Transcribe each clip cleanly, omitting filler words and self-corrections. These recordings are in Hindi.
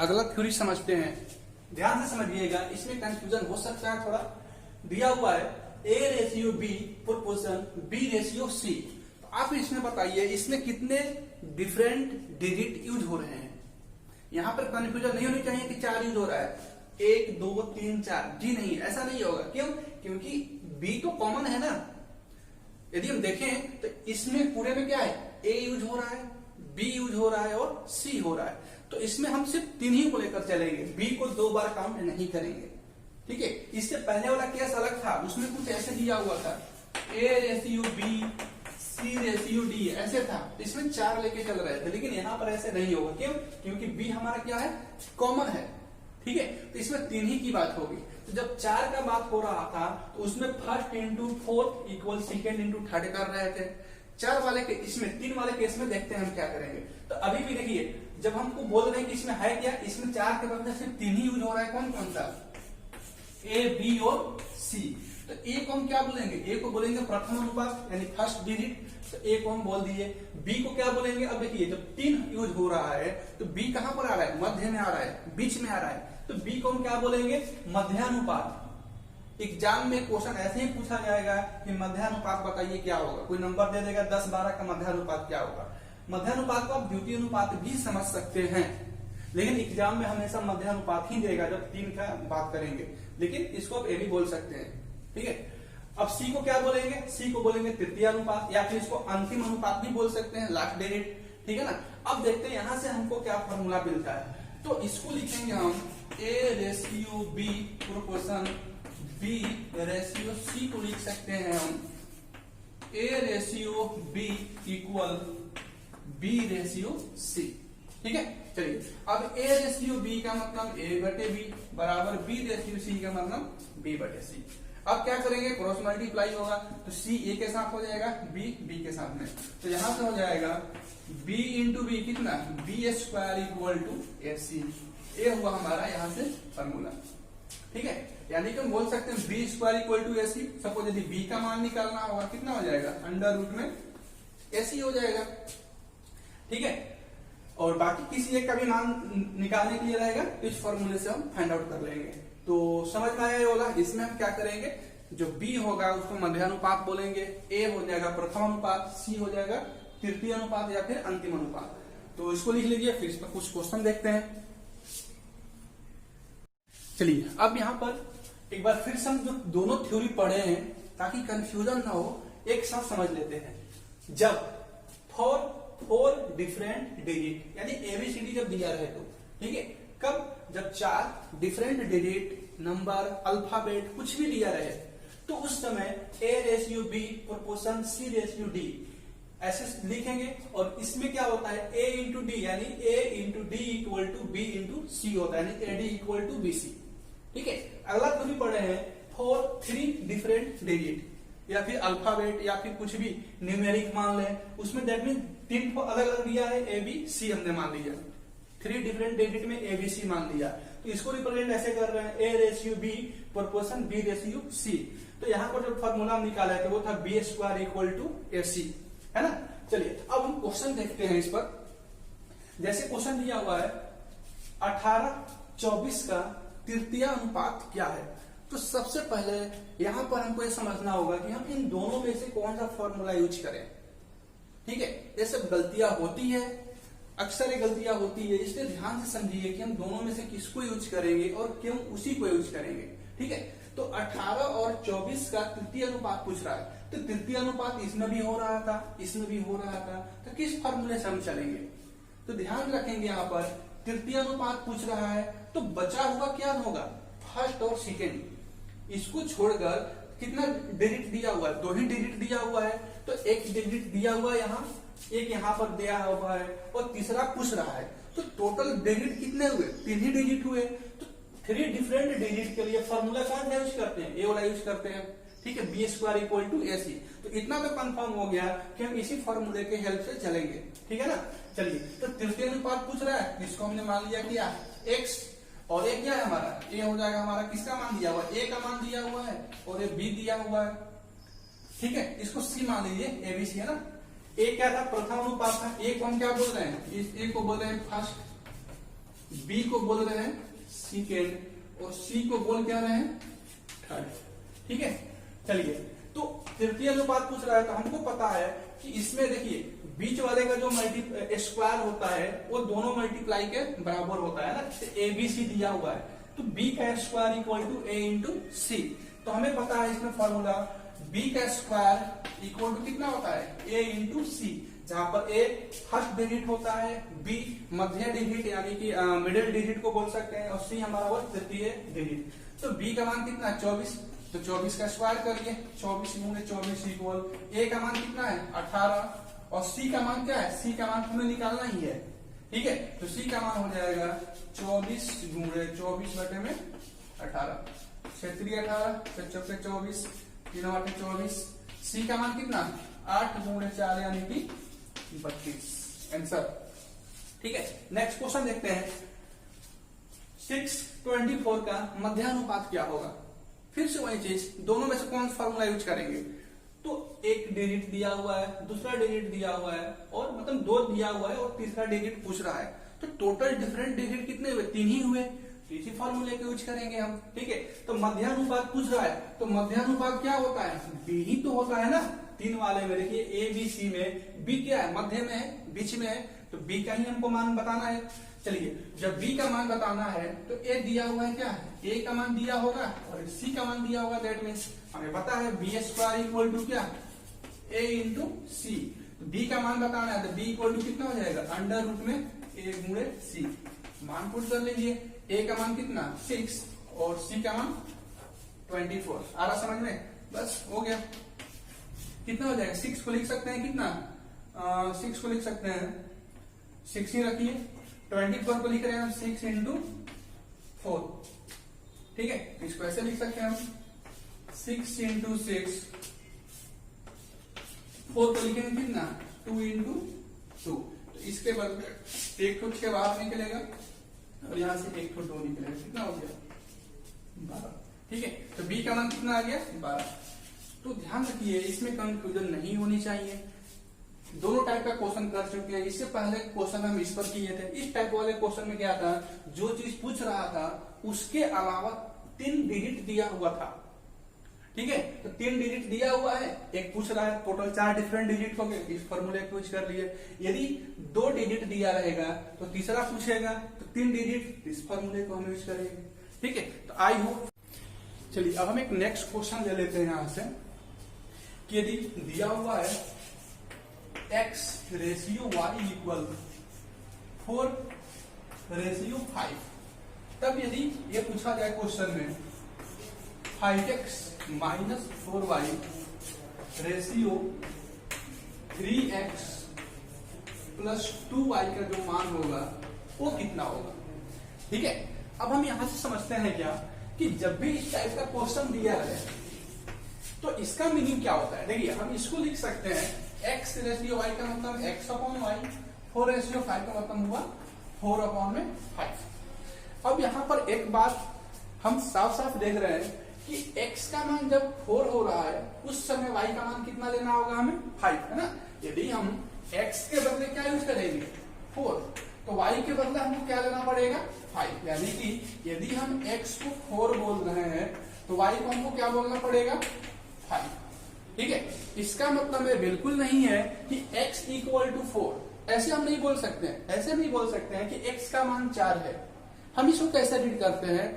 अगला थ्योरी समझते हैं, ध्यान से समझिएगा, इसमें कंफ्यूजन हो सकता है थोड़ा। दिया हुआ है A ratio B proportion B ratio C। तो आप इसमें बताइए इसमें कितने डिफरेंट डिजिट यूज हो रहे हैं। यहां पर कंफ्यूजन नहीं होनी चाहिए कि 4 यूज हो रहा है, 1 2 3 4, जी नहीं, ऐसा नहीं होगा। क्यों? क्योंकि B तो कॉमन है ना। यदि हम देखें तो इसमें पूरे में क्या है, A यूज हो रहा है, B यूज हो रहा है और C हो रहा है। तो इसमें हम सिर्फ 3 ही को लेकर चलेंगे, B को 2 बार काउंट नहीं करेंगे। ठीक है, इससे पहले वाला केस अलग था, उसमें कुछ ऐसे दिया हुआ था A ratio B C ratio D ऐसे था, इसमें 4 लेके चल रहे थे। लेकिन यहाँ पर ऐसे नहीं होगा। क्यों? क्योंकि B हमारा क्या है, कॉमन है। ठीक है, तो इसमें 3 ही की बात होगी। तो जब 4 का बात हो रहा था तो उसमें first into fourth equal second into third कर रहे थे। 4 वाले के इसमें 3 वाले केस में देखते हैं हम क्या करेंगे। तो अभी भी देखिए, जब हमको बोल रहे हैं कि इसमें है क्या, इसमें 4 के बदले सिर्फ 3 ही यूज हो रहा है। कौन कौन सा? A B और C। तो A को हम क्या बोलेंगे, A को बोलेंगे प्रथम अनुपात यानी फर्स्ट डिजिट, तो A को हम बोल दिए। B को क्या बोलेंगे, अब देखिए जब 3 यूज हो रहा है तो B कहां पर आ रहा है, मध्य में आ रहा है, बीच में आ रहा है। तो B को हम क्या बोलेंगे, मध्यानुपात। एग्जाम में क्वेश्चन ऐसे ही पूछा जाएगा कि मध्यानुपात बताइए क्या होगा, कोई नंबर दे देगा 10 12 का, मध्यानुपात क्या होगा। मध्यानुपात को आप द्वितीय अनुपात भी समझ सकते हैं, लेकिन एग्जाम में हमेशा मध्यानुपात ही देगा जब 3 का बात करेंगे। लेकिन इसको आप ए भी बोल सकते हैं। ठीक है, अब C को क्या बोलेंगे, C को बोलेंगे तृतीय अनुपात या फिर इसको अंतिम अनुपात भी बोल सकते हैं, लास्ट डिजिट। ठीक है ना। अब देखते हैं यहां से हमको क्या फॉर्मूला मिलता है। तो इसको लिखेंगे हम A ratio B proportion B ratio C को लिख सकते हैं हम A ratio B equal B ratio C। ठीक है, चलिए अब A रेशियो B का मतलब A बटे B बराबर B रेशियो C का मतलब B बटे C। अब क्या करेंगे, क्रॉस मल्टीप्लाई होगा तो C A के साथ हो जाएगा, B B के साथ में। तो यहां से हो जाएगा B इंटू B कितना, B square equal to AC। ये हुआ हमारा यहां से फॉर्मूला। ठीक है, यानी कि हम बोल सकते हैं B square equal to AC। Suppose यदि B का मान निकालना होगा कितना हो जाएगा, अंडर रूट में AC हो जाएगा। ठीक है, और बाकी किसी एक का भी मान निकालने के लिए रहेगा तो इस फॉर्मूले से हम फाइंड आउट कर लेंगे। तो समझ में आया ये वाला। इसमें हम क्या करेंगे, जो B होगा उसको मध्यानुपात बोलेंगे, A हो जाएगा प्रथम अनुपात, C हो जाएगा तृतीय अनुपात या फिर अंतिम अनुपात। तो इसको लिख लीजिए, फिर इस पर कुछ क्वेश्चन देखते हैं। चलिए अब यहां पर एक बार फिर से हम जो दोनों थ्योरी पढ़े हैं ताकि कंफ्यूजन ना हो, एक साथ समझ लेते हैं। जब फोर डिफरेंट डिजिट यानी ABCD जब दिया रहे तो, ठीक है, कब, जब 4 डिफरेंट डिजिट नंबर अल्फाबेट कुछ भी दिया रहे तो उस समय A ratio B proportion C ratio D ऐसे लिखेंगे। और इसमें क्या होता है, A इंटू डी यानी A into D equal to B into C होता है, यानी AD इक्वल टू BC। ठीक है, अगला तो भी पढ़े हैं 3 डिफरेंट डिजिट या फिर अल्फाबेट या फिर कुछ भी न्यूमेरिक मान लें, उसमें दैट मीन 3 अलग अलग दिया है, ABC हमने मान लिया, 3 डिफरेंट डिजिट में ABC मान लिया। तो इसको रिप्रेजेंट ऐसे कर रहे हैं A ratio B proportion B ratio C। तो यहाँ पर जो फॉर्मूला हम निकाला है तो वो था B square equal to AC, है ना। चलिए अब हम क्वेश्चन देखते हैं इस पर। जैसे क्वेश्चन दिया हुआ है 18-24 का तृतीय अनुपात क्या है। तो सबसे पहले यहां पर हमको ये समझना होगा कि हम इन दोनों में से कौन सा फॉर्मूला यूज करें। ठीक है, ये सब गलतियां होती है, अक्सर ये गलतियां होती है, इसलिए ध्यान से समझिए कि हम दोनों में से किसको यूज करेंगे और क्यों उसी को यूज करेंगे। ठीक है, तो 18 और 24 का तृतीय अनुपात पूछ रहा है, तो तृतीय अनुपात इसमें भी हो रहा था, इसमें भी हो रहा था, तो किस फॉर्मूले से हम चलेंगे। तो ध्यान रखेंगे यहाँ पर तृतीय अनुपात पूछ रहा है तो बचा हुआ क्या होगा, फर्स्ट और सेकेंड। इसको छोड़कर कितना डिजिट दिया हुआ है, 2 ही डिजिट दिया हुआ है, तो एक डिजिट दिया हुआ है यहाँ, एक यहाँ पर दिया हुआ है और तीसरा पूछ रहा है। तो टोटल डिजिट कितने हुए, 3 ही डिजिट हुए। तो 3 डिफरेंट डिजिट के लिए फॉर्मूला कौन सा यूज करते हैं, ए वाला यूज करते हैं। ठीक है, B square equal to AC। तो इतना तो कंफर्म हो गया कि हम इसी फॉर्मूले के हेल्प से चलेंगे। ठीक है ना। चलिए, तो तृतीय अनुपात पूछ रहा है, इसको हमने मान लिया क्या, X, और एक क्या है हमारा, A हो जाएगा हमारा, किसका मान दिया हुआ है, A का मान दिया हुआ है, और ये B दिया हुआ है। ठीक है, इसको C मान लीजिए, ABC है ना। A क्या था, प्रथम अनुपात था, A को हम क्या बोल रहे हैं, इस A को बोल रहे हैं फर्स्ट, बी को बोल रहे हैं सेकेंड और सी को बोल क्या रहे हैं थर्ड। ठीक है, चलिए तो तृतीय अनुपात पूछ रहा है तो हमको पता है कि इसमें देखिए बीच वाले का जो स्क्वायर होता है वो दोनों मल्टीप्लाई के बराबर होता है ना, ए बी सी दिया हुआ है तो बी का square equal to A into C. तो हमें पता है इसमें फॉर्मूला बी का स्क्वायर इक्वल टू कितना होता है ए इंटू सी, जहां पर ए फर्स्ट डिजिट होता है, बी मध्य डिजिट यानी कि मिडिल डिजिट को बोल सकते हैं और सी हमारा वो तृतीय डिजिट। तो बी का मान कितना है 24, तो 24 का स्क्वायर करिए, 24 गुणे 24 इक्वल ए का मान कितना है 18 और सी का मान क्या है, सी का मान तुम्हें निकालना ही है। ठीक है, तो सी का मान हो जाएगा 24 गुणे 24 बटे में 18, क्षेत्रीय 18 चौके 24 तीन 24, सी का मान कितना 8 गुणे 4 यानी कि 32 आंसर। ठीक है, नेक्स्ट क्वेश्चन देखते हैं 624 का मध्यानुपात क्या होगा। फिर से वही चीज, दोनों में से कौन सा फॉर्मूला यूज करेंगे। तो एक डिजिट दिया हुआ है, दूसरा डिजिट दिया हुआ है और मतलब 2 दिया हुआ है और तीसरा डिजिट पूछ रहा है, तो टोटल डिफरेंट डिजिट कितने हुए 3 ही हुए, इसी फॉर्मूले को यूज करेंगे हम। ठीक है, तो मध्यानुपात पूछ रहा है तो मध्यानुपात क्या होता है, बी ही तो होता है ना। 3 वाले में देखिए ए बी सी में बी क्या है, मध्य में है, बीच में है, तो बी का ही हमको मान बताना है। चलिए, जब बी का मान बताना है तो ए दिया हुआ है क्या है, ए का मान दिया होगा और सी का मान दिया होगा, दैट मीन्स हमें पता है बी स्क्वायर इक्वल टू क्या ए इंटू सी। तो बी का मान बताना है तो बी इक्वल टू कितना हो जाएगा अंडर रूट में ए गुणे सी, मान पुट कर लीजिए। ए का मान कितना 6 और सी का मान 24, आ रहा समझ में, बस हो गया। कितना हो जाएगा 6 को लिख सकते हैं कितना 6 को लिख सकते हैं 6 ही रखिए, 24 को लिख रहे हैं हम 6 इंटू 4। ठीक है, इसको ऐसे लिख सकते हैं हम 6 इंटू 6, 4 को लिखेंगे कितना 2 इंटू 2। तो इसके बाद एक तो 6 बाहर निकलेगा और यहां से एक तो 2 निकलेगा, कितना हो गया 12। ठीक है, तो बी का मान कितना आ गया 12। तो ध्यान रखिए इसमें कंफ्यूजन नहीं होनी चाहिए, दोनों टाइप का क्वेश्चन कर चुके हैं। इससे पहले क्वेश्चन हम इस पर किए थे, इस टाइप वाले क्वेश्चन में क्या था, जो चीज पूछ रहा था उसके अलावा 3 डिजिट दिया हुआ था। ठीक है, तो 3 डिजिट दिया हुआ है, एक पूछ रहा है, टोटल 4 डिफरेंट डिजिट हो गए, इस फॉर्मूले को यूज कर लिए। यदि 2 डिजिट दिया रहेगा तो तीसरा पूछेगा, तो 3 डिजिट, इस फॉर्मूले को हम यूज करेंगे। ठीक है, तो आई होप। चलिए अब हम एक नेक्स्ट क्वेश्चन ले लेते हैं यहां से कि यदि दिया हुआ है x ratio y equal 4 ratio 5, तब यदि ये पूछा जाए क्वेश्चन में 5x minus 4y ratio 3x plus 2y का जो मान होगा वो कितना होगा। ठीक है, अब हम यहां से समझते हैं क्या कि जब भी इस टाइप का क्वेश्चन दिया है तो इसका मीनिंग क्या होता है। देखिए हम इसको लिख सकते हैं x रेशियो y का मतलब x अपॉन y, 4 रेशियो 5 का मतलब हुआ 4 अपॉन में 5। अब यहाँ पर एक बात हम साफ साफ देख रहे हैं कि x का मान जब 4 हो रहा है उस समय y का मान कितना लेना होगा हमें 5, है ना। यदि हम x के बदले क्या यूज करेंगे 4, तो y के बदले हमको क्या लेना पड़ेगा 5, यानी कि यदि हम x को 4 बोल रहे हैं तो y को हमको क्या बोलना पड़ेगा 5। ठीक है, इसका मतलब ये बिल्कुल नहीं है कि x इक्वल टू 4, ऐसे हम नहीं बोल सकते हैं। ऐसे नहीं बोल सकते हैं कि x का मान 4 है। हम इसको कैसे रीड करते हैं,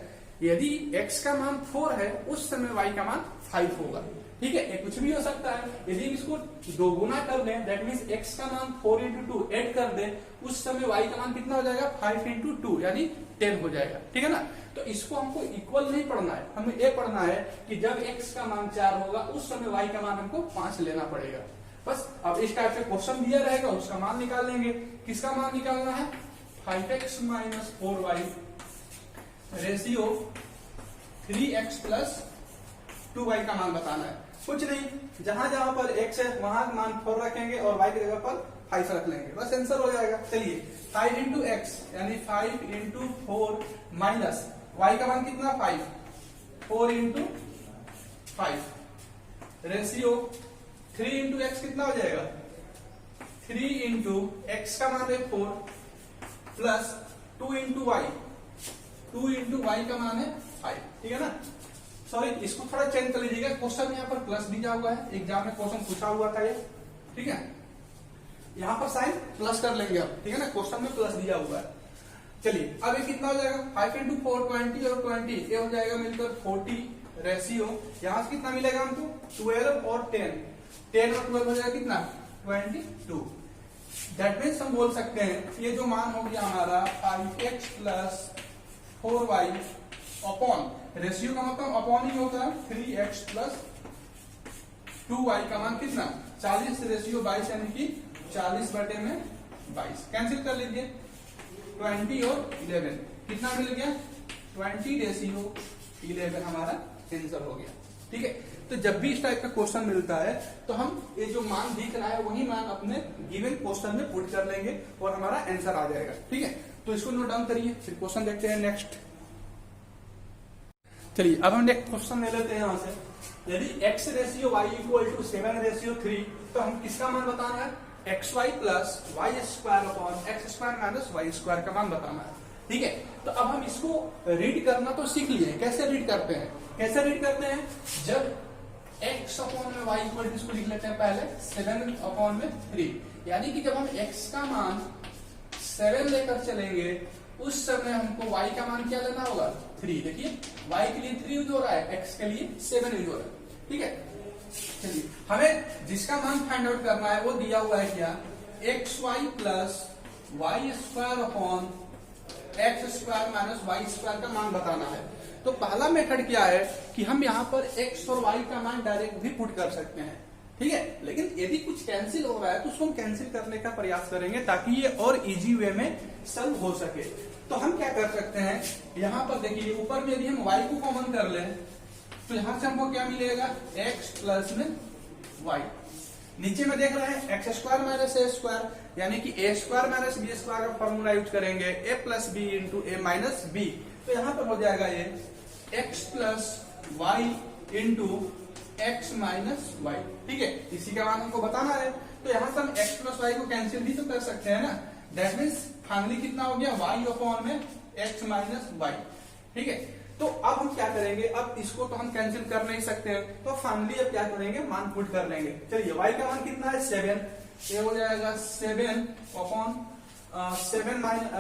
यदि x का मान 4 है उस समय y का मान 5 होगा। ठीक है, ये कुछ भी हो सकता है। यदि इसको 2 गुना कर दें, दैट मीन्स x का मान 4 इंटू 2 ऐड कर दें, उस समय y का मान कितना हो जाएगा 5 इंटू 2 यानी 10 हो जाएगा। ठीक है ना, तो इसको हमको इक्वल नहीं पढ़ना है, हमें ये पढ़ना है कि जब x का मान 4 होगा उस समय y का मान हमको 5 लेना पड़ेगा। बस अब इस टाइप से क्वेश्चन दिया रहेगा उसका मान निकाल लेंगे। किसका मान निकालना है 5x minus 4y ratio 3x plus 2y का मान बताना है। कुछ नहीं, जहां जहां पर x है वहां मान 4 रखेंगे और y की जगह पर 5 रख लेंगे, बस आंसर हो जाएगा। चलिए 5 इंटू एक्स यानी 5 इंटू 4 माइनस y का मान कितना 5, 4 इंटू 5 रेशियो 3 इंटू एक्स कितना हो जाएगा 3 इंटू एक्स का मान है 4 प्लस टू इंटू वाई का मान है 5, ठीक है ना। सॉरी, इसको थोड़ा चेंज कर लीजिएगा, क्वेश्चन में यहाँ पर प्लस दिया हुआ है, एग्जाम में क्वेश्चन पूछा हुआ था ये, ठीक है। यहाँ पर साइन प्लस कर लेंगे अब, ठीक है ना, क्वेश्चन में प्लस दिया हुआ है। चलिए अब ये कितना हो जाएगा, 5 इंटू 4 20 और 20 ये हो जाएगा मिलकर 40 रेशियो, यहाँ से कितना मिलेगा हमको 12 और 10 और 12 हो जाएगा कितना 22। दैट मीन्स हम बोल सकते हैं ये जो मान हो गया हमारा 5x plus 4y upon, ratio का मतलब अपॉन ही होता है, 3x प्लस 2y का मान कितना 40 रेशियो 22 यानी कि 40/22। कैंसिल कर लीजिए, 20 और 11 कितना मिल गया 20 रेशियो 11 हमारा आंसर हो गया, ठीक है। तो जब भी इस टाइप का क्वेश्चन मिलता है तो हम ये जो मान दिख रहा है वही मान अपने गिवन क्वेश्चन में पुट कर लेंगे और हमारा आंसर आ जाएगा, ठीक है। तो इसको नोट डाउन करिए, फिर क्वेश्चन देखते हैं नेक्स्ट। चलिए अब हम नेक्स्ट क्वेश्चन ले लेते हैं यहाँ से। यदि x ratio y equal to 7 ratio 3, तो हम किसका मान बताना है, xy plus y square upon x square minus y square का मान बताना है, ठीक है। तो अब हम इसको रीड करना तो सीख लिए, कैसे रीड करते हैं, जब x अपॉन में y इक्वल टू, इसको लिख लेते हैं पहले 7 अपॉन में 3, यानी कि जब हम x का मान 7 लेकर चलेंगे उस समय हमको y का मान क्या लेना होगा 3। देखिए y के लिए 3 यूज हो रहा है, x के लिए 7 यूज हो रहा है, ठीक है। चलिए हमें जिसका मान फाइंड आउट करना है वो दिया हुआ है क्या, xy plus y square upon x square minus y square का मान बताना है। तो पहला मेथड क्या है कि हम यहाँ पर x और y का मान डायरेक्ट भी पुट कर सकते हैं, ठीक है। लेकिन यदि कुछ कैंसिल हो रहा है तो उसको हम कैंसिल करने का प्रयास करेंगे ताकि ये और इजी वे में सॉल्व हो सके। तो हम क्या कर सकते हैं, यहाँ पर देखिए ऊपर में यदि हम y को कॉमन कर लें तो यहाँ से हमको क्या मिलेगा x प्लस में y, नीचे में देख रहे हैं x square minus a square, यानी कि a square minus b square का फॉर्मूला यूज करेंगे, a plus b into a minus b. तो यहाँ पर हो जाएगा ये x plus y into x minus y, ठीक है। इसी का मान हमको बताना है, तो यहाँ से हम एक्स प्लस वाई को कैंसिल भी तो कर सकते हैं ना। दैट मीन्स फाइनली कितना हो गया वाई अपॉन में एक्स माइनस वाई, ठीक है। तो अब हम क्या करेंगे, अब इसको तो हम कैंसिल कर नहीं सकते हैं, तो फाइनली अब क्या करेंगे मान पुट कर लेंगे। चलिए y का मान कितना है 7, ये हो जाएगा 7 अपॉन 7 माइनस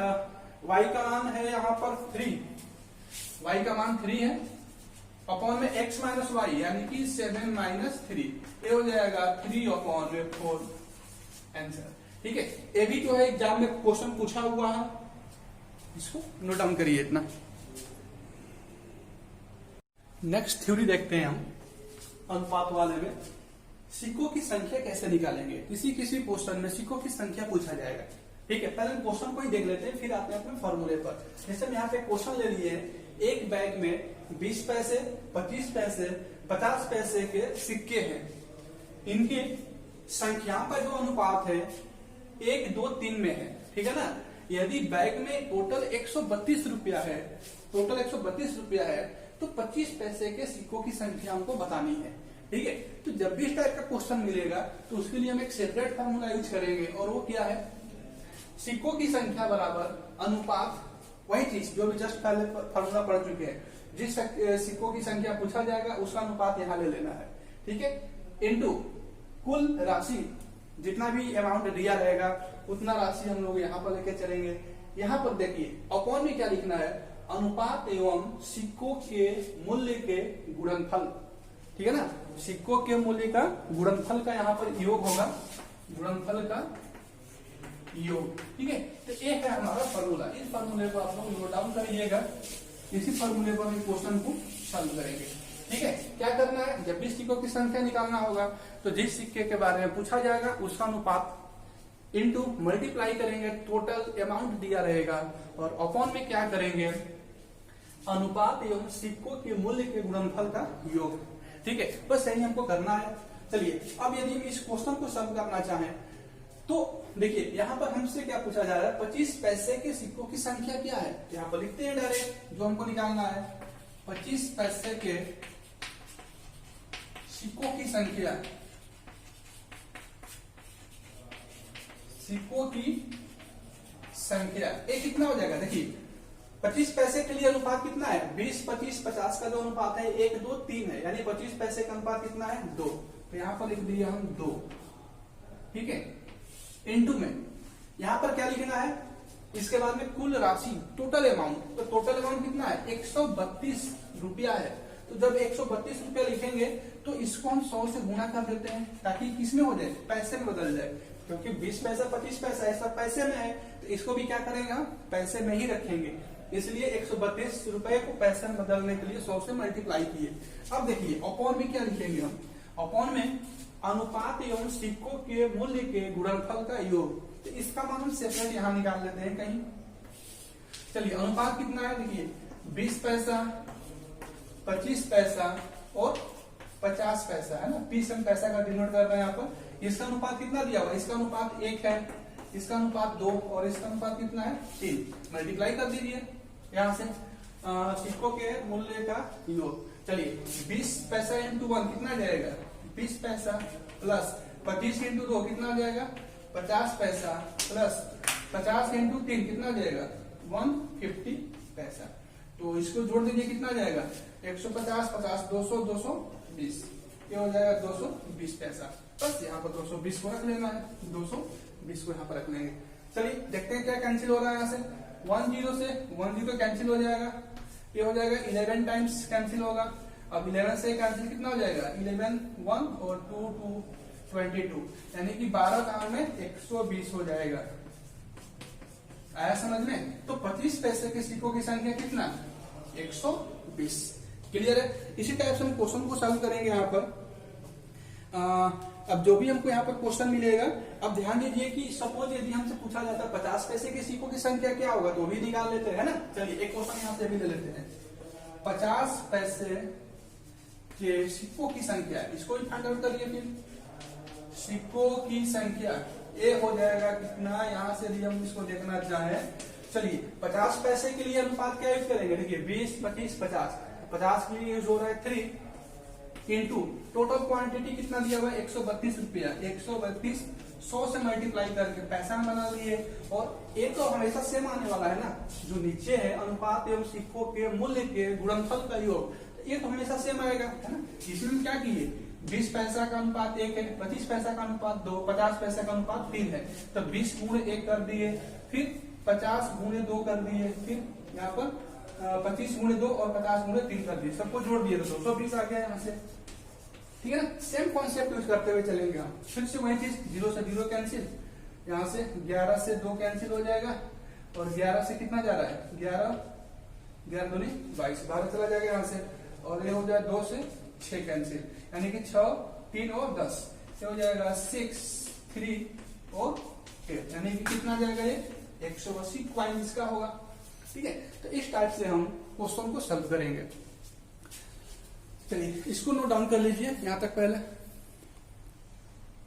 y का मान है यहाँ पर 3, y का मान 3 है अपॉन में x माइनस वाई यानी कि 7 माइनस 3, ये हो जाएगा 3 अपॉन में 4 आंसर, ठीक है। ये भी जो है एग्जाम में क्वेश्चन पूछा हुआ है, इसको नोट डाउन करिए इतना। नेक्स्ट थ्योरी देखते हैं हम अनुपात वाले में, सिक्कों की संख्या कैसे निकालेंगे। किसी क्वेश्चन में सिक्कों की संख्या पूछा जाएगा, ठीक है। पहले क्वेश्चन को ही देख लेते हैं फिर आते हैं अपने फॉर्मूले पर। जैसे हम यहाँ पे क्वेश्चन ले लिए हैं, एक बैग में 20 पैसे 25 पैसे 50 पैसे के सिक्के हैं, इनकी संख्या का जो अनुपात है 1 2 3 में है, ठीक है ना। यदि बैग में टोटल 132 रुपया है, तो 25 पैसे के सिक्कों की संख्या हमको बतानी है, ठीक है। तो जब भी इस टाइप का क्वेश्चन मिलेगा तो उसके लिए हम एक सेपरेट फॉर्मूला यूज करेंगे, और वो क्या है, सिक्कों की संख्या बराबर अनुपात, वही चीज जो भी जस्ट पहले फॉर्मूला पढ़ चुके हैं, जिस सिक्कों की संख्या पूछा जाएगा उसका अनुपात यहाँ ले लेना है, ठीक है, इनटू कुल राशि, जितना भी अमाउंट दिया रहेगा उतना राशि हम लोग यहाँ पर लेके चलेंगे। यहाँ पर देखिए अपॉन में क्या लिखना है, अनुपात एवं सिक्कों के मूल्य के गुणनफल, ठीक है ना। सिक्कों के मूल्य का गुणनफल का यहाँ पर योग होगा, गुणनफल का योग, ठीक है। तो ये है हमारा फॉर्मूला, इस फॉर्मूले को आप लोग नोट डाउन करिएगा, इसी फॉर्मूले पर हम क्वेश्चन को सॉल्व करेंगे, ठीक है। क्या करना है, जब भी सिक्कों की संख्या निकालना होगा तो जिस सिक्के के बारे में पूछा जाएगा उसका अनुपात इनटू मल्टीप्लाई करेंगे, टोटल अमाउंट दिया रहेगा, और अपॉन में क्या करेंगे, अनुपात एवं सिक्कों के मूल्य के गुणनफल का योग, ठीक है। बस यही हमको करना है। चलिए अब यदि हम इस क्वेश्चन को सॉल्व करना चाहें तो देखिए यहाँ पर हमसे क्या पूछा जा रहा है, 25 पैसे के सिक्कों की संख्या क्या है, यहाँ पर लिखते हैं डायरेक्ट, जो हमको निकालना है 25 पैसे के सिक्कों की संख्या, संख्या ये कितना हो जाएगा, देखिए 25 पैसे के लिए अनुपात कितना है 20, 25, 50 का जो अनुपात है 1, 2, 3 है, यानी 25 पैसे का अनुपात कितना है 2। तो यहाँ पर लिख दिया हम 2, ठीक है। इनटू में यहाँ पर क्या लिखना है, इसके बाद में कुल राशि टोटल अमाउंट, तो टोटल अमाउंट कितना है 132 रुपया है। तो जब 132 रुपया लिखेंगे तो इसको हम 100 से गुणा कर देते हैं ताकि किसमें हो जाए, पैसे में बदल जाए, क्योंकि 20 पैसा 25 पैसा ऐसा पैसे में है, तो इसको भी क्या करेंगे हम पैसे में ही रखेंगे, इसलिए 132 रुपए को पैसे में बदलने के लिए 100 से मल्टीप्लाई किए। अब देखिए अपॉन में क्या लिखेंगे हम, अपॉन में अनुपात एवं सिक्कों के मूल्य के गुणनफल का योग, तो इसका मान हम सेपरेट यहाँ निकाल लेते हैं कहीं। चलिए अनुपात कितना है, देखिए 20 पैसा, 25 पैसा और 50 पैसा है ना, 20 हम पैसा का डिनोट कर रहे हैं यहाँ पर। इसका अनुपात कितना दिया हुआ, इसका अनुपात 1 है, इसका अनुपात 2 और इसका अनुपात कितना है 3। मल्टीप्लाई कर दीजिए यहाँ से सिक्कों के मूल्य का योग। चलिए 20 पैसा इंटू 1 कितना जाएगा 20 पैसा, प्लस 25 इंटू 2 कितना जाएगा 50 पैसा, प्लस 50 इंटू 3 कितना जाएगा 150 पैसा। तो इसको जोड़ दीजिए कितना जाएगा 150, 50, 200, 220, ये हो जाएगा 220 पैसा। बस यहाँ पर 220 को रख लेना है, 220 को यहाँ पर रख लेंगे। चलिए देखते हैं क्या कैंसिल हो रहा है, यहाँ से 10 से 10 कैंसिल हो जाएगा, ये हो जाएगा 11 टाइम्स कैंसिल होगा। अब 11 से कैंसिल कितना हो जाएगा 11, 1 और 2, 2, 22, यानी कि 12 काम में 120 हो जाएगा। आया समझ में? तो 25 पैसे के सिक्कों की संख्या कितना 120। क्लियर है? इसी टाइप से हम क्वेश्चन को सॉल्व करेंगे यहाँ पर। अब जो भी हमको यहाँ पर क्वेश्चन मिलेगा, अब ध्यान दीजिए कि सपोज यदि हमसे पूछा जाता है 50 पैसे के सिक्कों की संख्या क्या होगा, तो भी निकाल लेते हैं, है ना। चलिए एक क्वेश्चन यहाँ से भी ले लेते हैं। 50 पैसे के सिक्कों की संख्या, इसको भी फाइंड आउट करिए। फिर सिक्कों की संख्या ए हो जाएगा कितना, यहाँ से भी हम इसको देखना चाहें। चलिए 50 पैसे के लिए अनुपात क्या यूज करेंगे, देखिए 20, 25, 50, 50 के लिए यूज हो रहा है 3 इंटू टोटल क्वांटिटी कितना दिया हुआ है 132 रुपया, 132 100 से मल्टीप्लाई करके पैसा बना लिए। और एक तो हमेशा सेम आने वाला है ना, जो नीचे है अनुपात एवं सिक्कों के मूल्य के गुणनफल का योग, ये तो हमेशा सेम आएगा, है ना। इसमें क्या किए 20 पैसा का अनुपात 1 है, 25 पैसा का अनुपात 2, 50 पैसा का अनुपात 3 है, तो 20 गुणे 1 कर दिए, फिर 50 गुणे 2 कर दिए, फिर यहाँ पर 25 गुणे 2 और 50 गुणे 3 कर दिए, सबको जोड़ दिए तो 220 आ गया यहाँ से। ठीक है ना, सेम कॉन्सेप्ट यूज करते हुए चलेंगे हम। फिर से वही चीज 0 से 0 कैंसिल, यहाँ से 11 से 2 कैंसिल हो जाएगा, और 11 से कितना जा रहा है 11, 11 दूनी 22, 12 चला जाएगा यहाँ से, और ये हो जाए 2 से 6 कैंसिल, यानी कि 6, 3 और 10, ये हो जाएगा 6, 3 और 8, यानी कि कितना जाएगा ये 180 क्वाइंस का होगा। ठीक है, तो इस टाइप से हम क्वेश्चन को सॉल्व करेंगे। चलिए इसको नोट डाउन कर लीजिए यहाँ तक पहले।